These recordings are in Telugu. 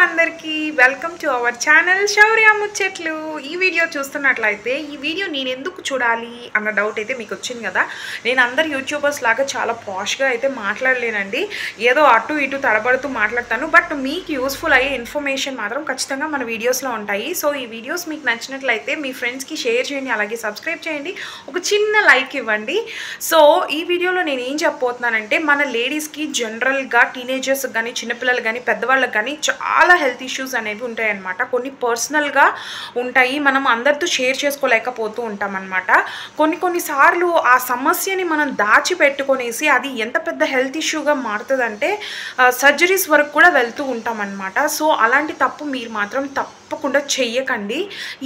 అందరికీ వెల్కమ్ టు అవర్ ఛానల్ శౌర్య ముచ్చట్లు. ఈ వీడియో చూస్తున్నట్లయితే ఈ వీడియో నేను ఎందుకు చూడాలి అన్న డౌట్ అయితే మీకు వచ్చింది కదా. నేను అందరు యూట్యూబర్స్ లాగా చాలా పాష్గా అయితే మాట్లాడలేనండి, ఏదో అటు ఇటు తడబడుతూ మాట్లాడతాను. బట్ మీకు యూస్ఫుల్ అయ్యే ఇన్ఫర్మేషన్ మాత్రం ఖచ్చితంగా మన వీడియోస్లో ఉంటాయి. సో ఈ వీడియోస్ మీకు నచ్చినట్లయితే మీ ఫ్రెండ్స్కి షేర్ చేయండి, అలాగే సబ్స్క్రైబ్ చేయండి, ఒక చిన్న లైక్ ఇవ్వండి. సో ఈ వీడియోలో నేను ఏం చెప్పబోతున్నానంటే, మన లేడీస్కి జనరల్గా టీనేజర్స్ కానీ చిన్నపిల్లలు కానీ పెద్దవాళ్ళకి కానీ చాలా హెల్త్ ఇష్యూస్ అనేవి ఉంటాయి అన్నమాట. కొన్ని పర్సనల్గా ఉంటాయి, మనం అందరితో షేర్ చేసుకోలేకపోతూ ఉంటాం అన్నమాట. కొన్నిసార్లు ఆ సమస్యని మనం దాచిపెట్టుకొనేసి అది ఎంత పెద్ద హెల్త్ ఇష్యూగా మారుతుందంటే సర్జరీస్ వరకు కూడా వెళ్తూ ఉంటాం అన్నమాట. సో అలాంటి తప్పు మీరు మాత్రం తప్పకుండా చెయ్యకండి.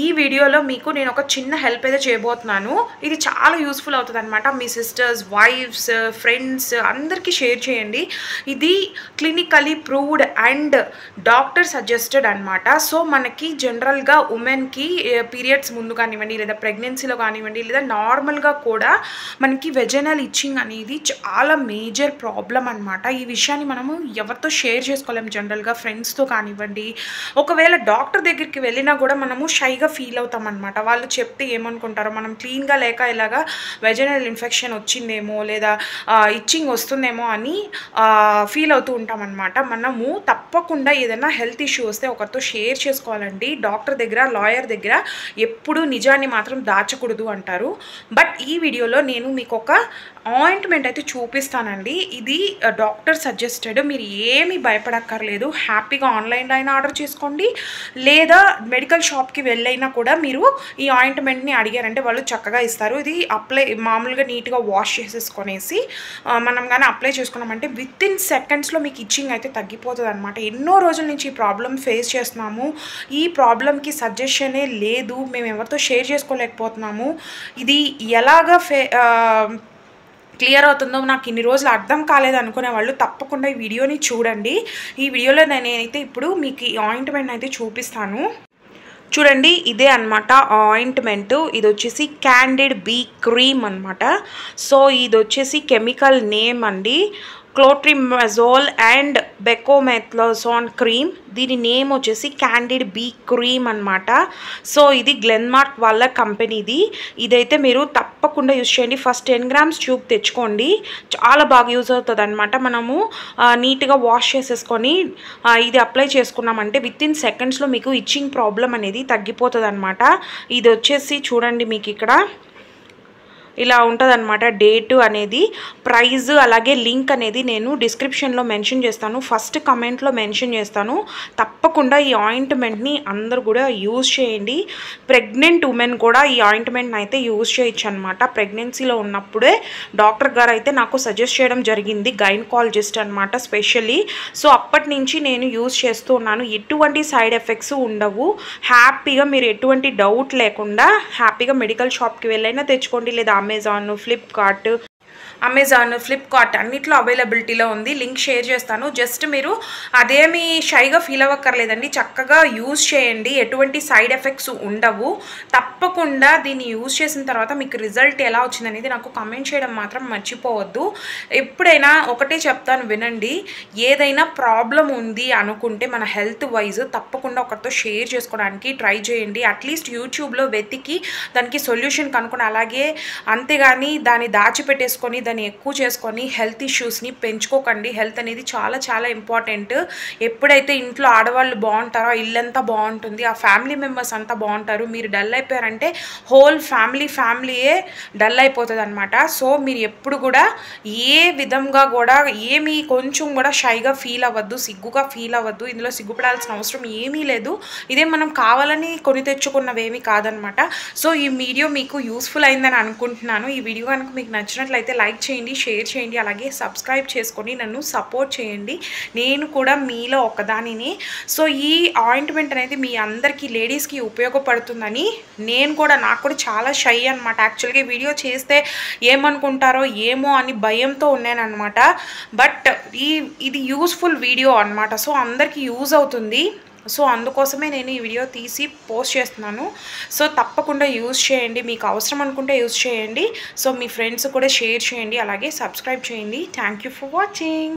ఈ వీడియోలో మీకు నేను ఒక చిన్న హెల్ప్ అయితే చేయబోతున్నాను. ఇది చాలా యూస్ఫుల్ అవుతుంది అనమాట. మీ సిస్టర్స్, వైఫ్స్, ఫ్రెండ్స్ అందరికీ షేర్ చేయండి. ఇది clinically proved and doctor suggested అనమాట. సో మనకి జనరల్గా ఉమెన్కి పీరియడ్స్ ముందు కానివ్వండి, లేదా ప్రెగ్నెన్సీలో కానివ్వండి, లేదా నార్మల్గా కూడా మనకి వెజనల్ ఇచ్చింగ్ అనేది చాలా మేజర్ ప్రాబ్లం అనమాట. ఈ విషయాన్ని మనము ఎవరితో షేర్ చేసుకోలేము, జనరల్గా ఫ్రెండ్స్తో కానివ్వండి. ఒకవేళ డాక్టర్ దగ్గరికి వెళ్ళినా కూడా మనము షైగా ఫీల్ అవుతాం అనమాట. వాళ్ళు చెప్తే ఏమనుకుంటారో, మనం క్లీన్గా లేక ఇలాగా వెజనల్ ఇన్ఫెక్షన్ వచ్చిందేమో లేదా ఇచ్చింగ్ వస్తుందేమో అని ఫీల్ అవుతూ ఉంటాం అనమాట. మనము తప్పకుండా ఏదైనా హెల్త్ ఇష్యూ వస్తే ఒకరితో షేర్ చేసుకోవాలండి. డాక్టర్ దగ్గర, లాయర్ దగ్గర ఎప్పుడూ నిజాన్ని మాత్రం దాచకూడదు అంటారు. బట్ ఈ వీడియోలో నేను మీకు ఒక ఆయింట్మెంట్ అయితే చూపిస్తానండి. ఇది డాక్టర్ సజెస్టెడ్, మీరు ఏమీ భయపడక్కర్లేదు. హ్యాపీగా ఆన్లైన్లో అయినా ఆర్డర్ చేసుకోండి, లేదా మెడికల్ షాప్కి వెళ్ళైనా కూడా మీరు ఈ ఆయింట్మెంట్ని అడిగారంటే వాళ్ళు చక్కగా ఇస్తారు. ఇది మామూలుగా నీట్గా వాష్ చేసేసుకొనేసి మనం కానీ అప్లై చేసుకున్నామంటే విత్ ఇన్ సెకండ్స్లో మీకు ఇచ్చింగ్ అయితే తగ్గిపోతుంది అనమాట. ఎన్నో రోజుల నుంచి ఈ ప్రాబ్లం ఫేస్ చేస్తున్నాము, ఈ ప్రాబ్లంకి సజెషనే లేదు, మేము ఎవరితో షేర్ చేసుకోలేకపోతున్నాము, ఇది ఎలాగా క్లియర్ అవుతుందో నాకు ఇన్ని రోజులు అర్థం కాలేదు అనుకునే వాళ్ళు తప్పకుండా ఈ వీడియోని చూడండి. ఈ వీడియోలో నేనైతే ఇప్పుడు మీకు ఈ ఆయింట్మెంట్ అయితే చూపిస్తాను. చూడండి, ఇదే అనమాట ఆయింట్మెంట్. ఇది వచ్చేసి క్యాండిడ్ బీ క్రీమ్ అనమాట. సో ఇది వచ్చేసి కెమికల్ నేమ్ అండి, క్లోట్రిమజోల్ అండ్ బెకోమెథ్లోజోన్ క్రీమ్. దీని నేమ్ వచ్చేసి క్యాండిడ్ బీ క్రీమ్ అనమాట. సో ఇది గ్లెన్మార్క్ వాళ్ళ కంపెనీది. ఇదైతే మీరు తప్పకుండా యూజ్ చేయండి. ఫస్ట్ 10 గ్రామ్స్ ట్యూబ్ తెచ్చుకోండి, చాలా బాగా యూజ్ అవుతుంది అనమాట. మనము నీట్గా వాష్ చేసేసుకొని ఇది అప్లై చేసుకున్నామంటే విత్ ఇన్ సెకండ్స్లో మీకు ఇచ్చింగ్ ప్రాబ్లం అనేది తగ్గిపోతుంది అనమాట. ఇది వచ్చేసి చూడండి, మీకు ఇక్కడ ఇలా ఉంటుంది అనమాట. డేటు అనేది, ప్రైజ్, అలాగే లింక్ అనేది నేను డిస్క్రిప్షన్లో మెన్షన్ చేస్తాను, ఫస్ట్ కమెంట్లో మెన్షన్ చేస్తాను. తప్పకుండా ఈ ఆయింట్మెంట్ని అందరూ కూడా యూజ్ చేయండి. ప్రెగ్నెంట్ ఉమెన్ కూడా ఈ ఆయింట్మెంట్ని అయితే యూజ్ చేయొచ్చు అనమాట. ప్రెగ్నెన్సీలో ఉన్నప్పుడే డాక్టర్ గారు అయితే నాకు సజెస్ట్ చేయడం జరిగింది, గైనకాలజిస్ట్ అనమాట స్పెషల్లీ. సో అప్పటి నుంచి నేను యూజ్ చేస్తూ ఉన్నాను. ఎటువంటి సైడ్ ఎఫెక్ట్స్ ఉండవు. హ్యాపీగా మీరు ఎటువంటి డౌట్ లేకుండా హ్యాపీగా మెడికల్ షాప్కి వెళ్ళైనా తెచ్చుకోండి, లేదా అమెజాన్, ఫ్లిప్కార్ట్ అన్నిట్లో అవైలబిలిటీలో ఉంది. లింక్ షేర్ చేస్తాను. జస్ట్ మీరు అదేమి షైగా ఫీల్ అవ్వక్కర్లేదండి, చక్కగా యూజ్ చేయండి, ఎటువంటి సైడ్ ఎఫెక్ట్స్ ఉండవు. తప్పకుండా దీన్ని యూజ్ చేసిన తర్వాత మీకు రిజల్ట్ ఎలా వచ్చిందనేది నాకు కామెంట్ చేయడం మాత్రం మర్చిపోవద్దు. ఎప్పుడైనా ఒకటే చెప్తాను వినండి, ఏదైనా ప్రాబ్లం ఉంది అనుకుంటే మన హెల్త్ వైజ్ తప్పకుండా ఒకరితో షేర్ చేసుకోవడానికి ట్రై చేయండి. అట్లీస్ట్ యూట్యూబ్లో వెతికి దానికి సొల్యూషన్ కనుక్కొని, అలాగే అంతేగాని దాన్ని దాచిపెట్టేసుకొని దాన్ని ఎక్కువ చేసుకొని హెల్త్ ఇష్యూస్ని పెంచుకోకండి. హెల్త్ అనేది చాలా చాలా ఇంపార్టెంట్. ఎప్పుడైతే ఇంట్లో ఆడవాళ్ళు బాగుంటారో ఇల్లంతా బాగుంటుంది, ఆ ఫ్యామిలీ మెంబర్స్ అంతా బాగుంటారు. మీరు డల్ అయిపోయారంటే హోల్ ఫ్యామిలీయే డల్ అయిపోతుంది అనమాట. సో మీరు ఎప్పుడు కూడా ఏ విధంగా కూడా ఏమీ కొంచెం కూడా షైగా ఫీల్ అవ్వద్దు, సిగ్గుగా ఫీల్ అవ్వద్దు. ఇందులో సిగ్గుపడాల్సిన అవసరం ఏమీ లేదు. ఇదే మనం కావాలని కొని తెచ్చుకున్నవేమీ కాదనమాట. సో ఈ వీడియో మీకు యూస్ఫుల్ అయిందని అనుకుంటున్నాను. ఈ వీడియో కనుక మీకు నచ్చినట్లయితే లైక్ చేయండి, షేర్ చేయండి, అలాగే సబ్స్క్రైబ్ చేసుకొని నన్ను సపోర్ట్ చేయండి. నేను కూడా మీలో ఒకదానిని. సో ఈ ఆయింట్మెంట్ అనేది మీ అందరికీ లేడీస్కి ఉపయోగపడుతుందని నాకు కూడా చాలా షై అనమాట. యాక్చువల్గా వీడియో చేస్తే ఏమనుకుంటారో ఏమో అని భయంతో ఉన్నానమాట. బట్ ఇది యూస్ఫుల్ వీడియో అనమాట. సో అందరికీ యూజ్ అవుతుంది. సో అందుకోసమే నేను ఈ వీడియో తీసి పోస్ట్ చేస్తున్నాను. సో తప్పకుండా యూజ్ చేయండి, మీకు అవసరం అనుకుంటే యూజ్ చేయండి. సో మీ ఫ్రెండ్స్ కూడా షేర్ చేయండి, అలాగే సబ్స్క్రైబ్ చేయండి. Thank you for watching.